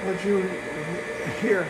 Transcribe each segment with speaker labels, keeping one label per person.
Speaker 1: What'd you hear?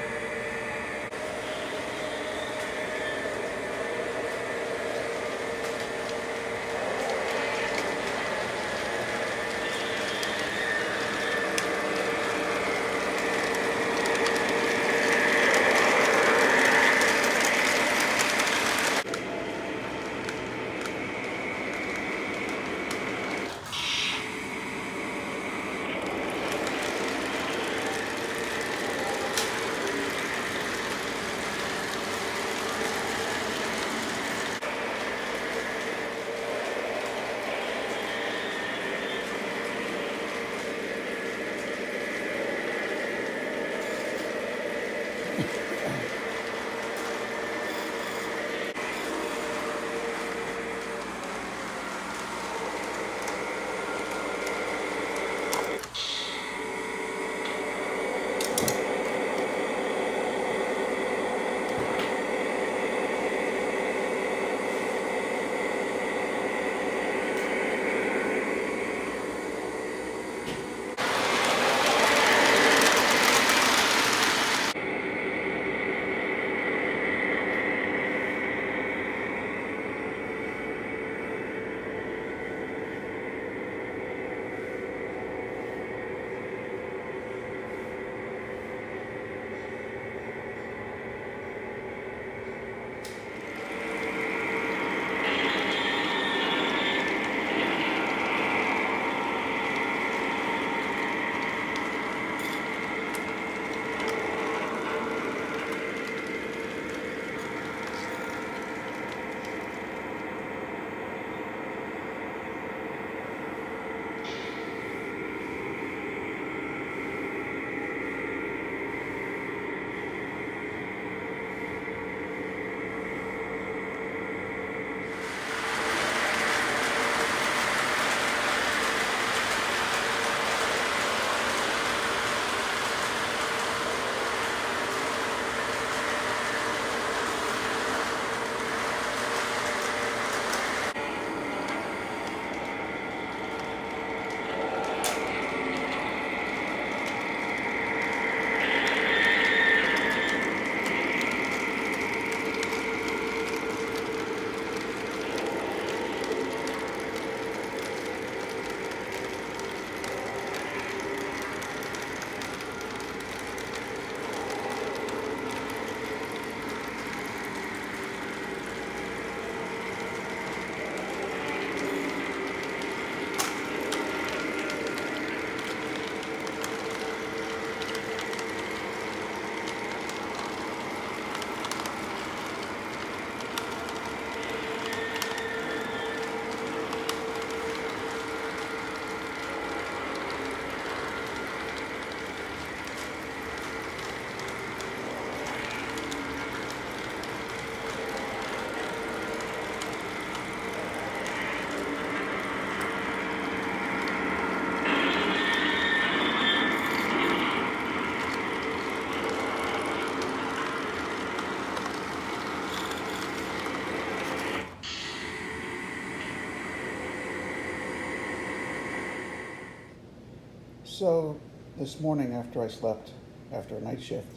Speaker 1: So this morning after I slept, after a night shift,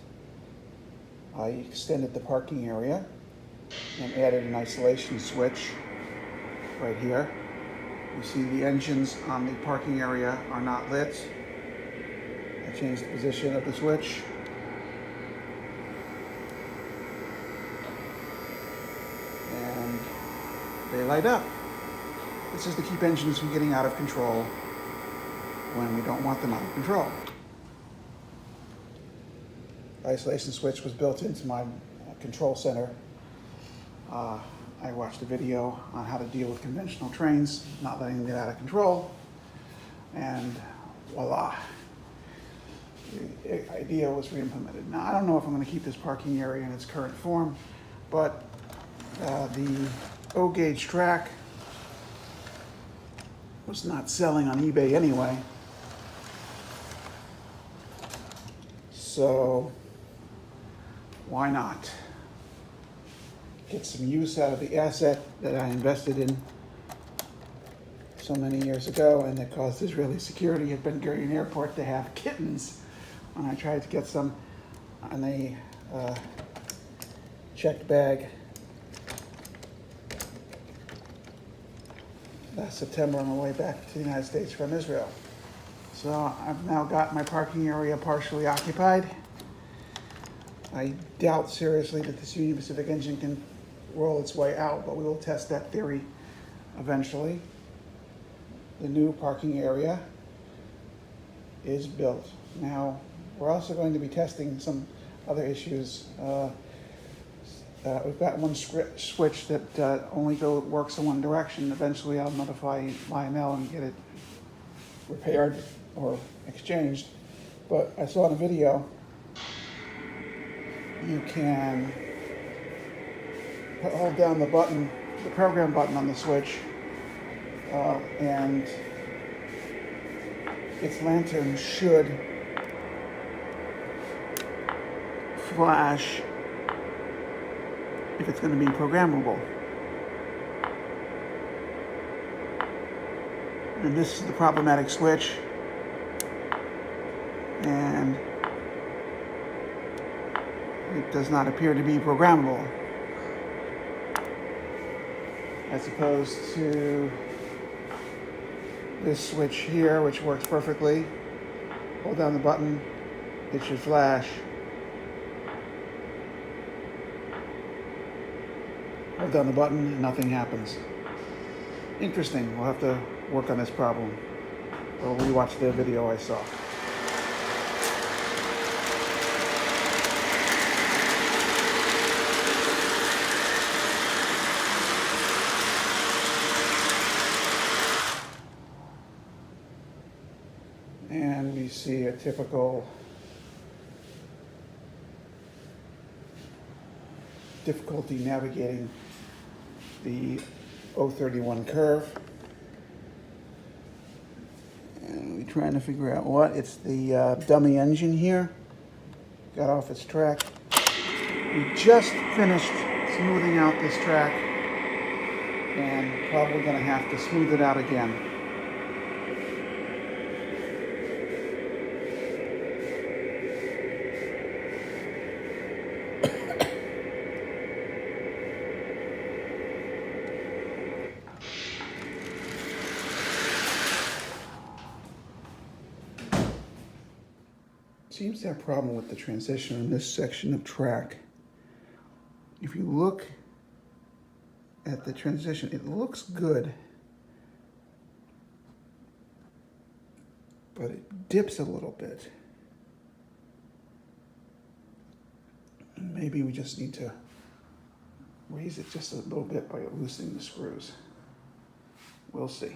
Speaker 1: I extended the parking area and added an isolation switch right here. You see the engines on the parking area are not lit. I changed the position of the switch. And they light up. This is to keep engines from getting out of control when we don't want them out of control. The isolation switch was built into my control center. I watched a video on how to deal with conventional trains, not letting them get out of control, and voila, the idea was re-implemented. Now, I don't know if I'm going to keep this parking area in its current form, but the O-gauge track was not selling on eBay anyway, so why not get some use out of the asset that I invested in so many years ago and that caused Israeli security at Ben Gurion Airport to have kittens when I tried to get some on a checked bag last September on my way back to the United States from Israel. So I've now got my parking area partially occupied. I doubt seriously that this Union Pacific engine can roll its way out, but we will test that theory eventually. The new parking area is built. Now, we're also going to be testing some other issues. We've got one switch that only works in one direction. Eventually, I'll notify Lionel and get it repaired or exchanged. But I saw in a video, you can hold down the button, the program button on the switch, and its lantern should flash if it's going to be programmable. And this is the problematic switch, and it does not appear to be programmable, as opposed to this switch here, which works perfectly. Hold down the button, it should flash. Hold down the button and nothing happens. Interesting. We'll have to work on this problem. Or rewatch the video I saw. And we see a typical difficulty navigating the 031 curve. And we're trying to figure out what. It's the dummy engine here. Got off its track. We just finished smoothing out this track and probably going to have to smooth it out again. Seems to have a problem with the transition in this section of track. If you look at the transition, it looks good, but it dips a little bit. Maybe we just need to raise it just a little bit by loosening the screws. We'll see.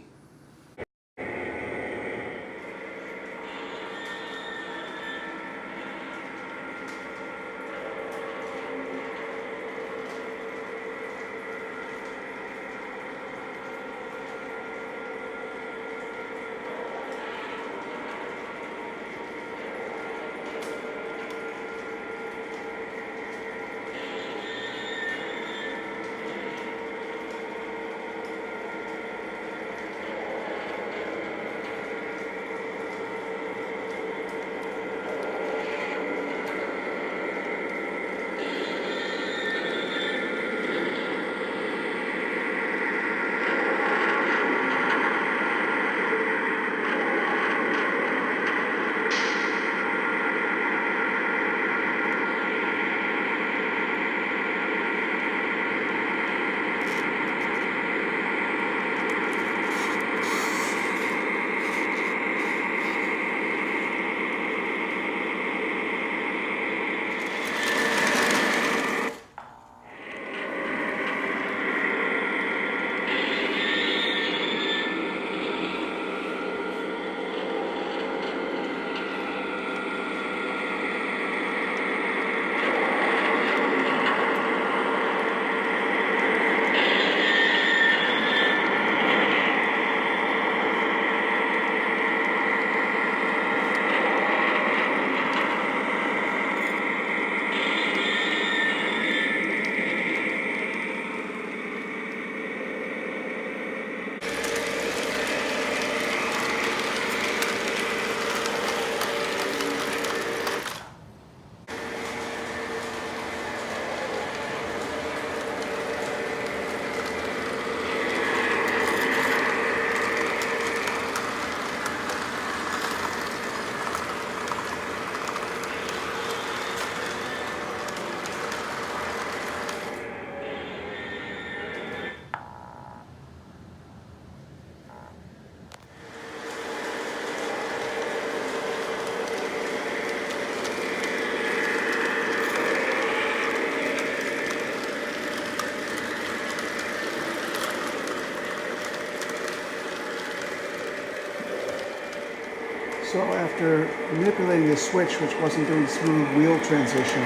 Speaker 1: So after manipulating the switch, which wasn't doing smooth wheel transition,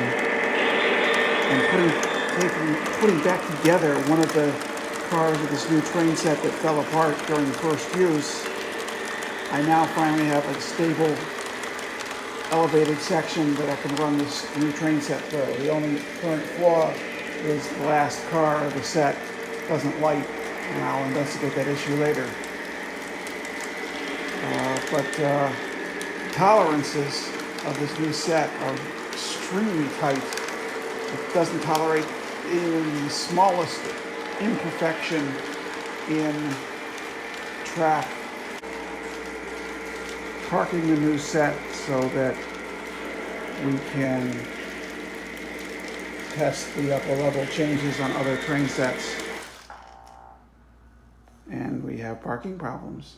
Speaker 1: and putting back together one of the cars with this new train set that fell apart during first use, I now finally have a stable, elevated section that I can run this new train set through. The only current flaw is the last car of the set doesn't light, and I'll investigate that issue later. But tolerances of this new set are extremely tight. It doesn't tolerate even the smallest imperfection in track. Parking the new set so that we can test the upper level changes on other train sets. And we have parking problems.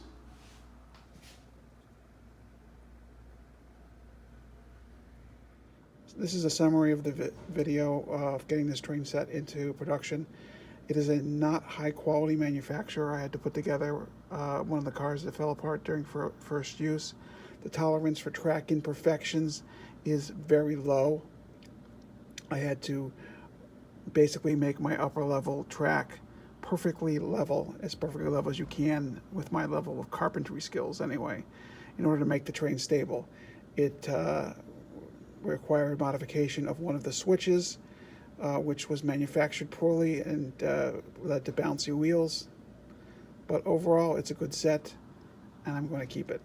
Speaker 1: This is a summary of the video of getting this train set into production. It is a not high quality manufacturer. I had to put together one of the cars that fell apart during first use. The tolerance for track imperfections is very low. I had to basically make my upper level track perfectly level as you can with my level of carpentry skills anyway, in order to make the train stable. It required modification of one of the switches, which was manufactured poorly and led to bouncy wheels. But overall, it's a good set, and I'm going to keep it.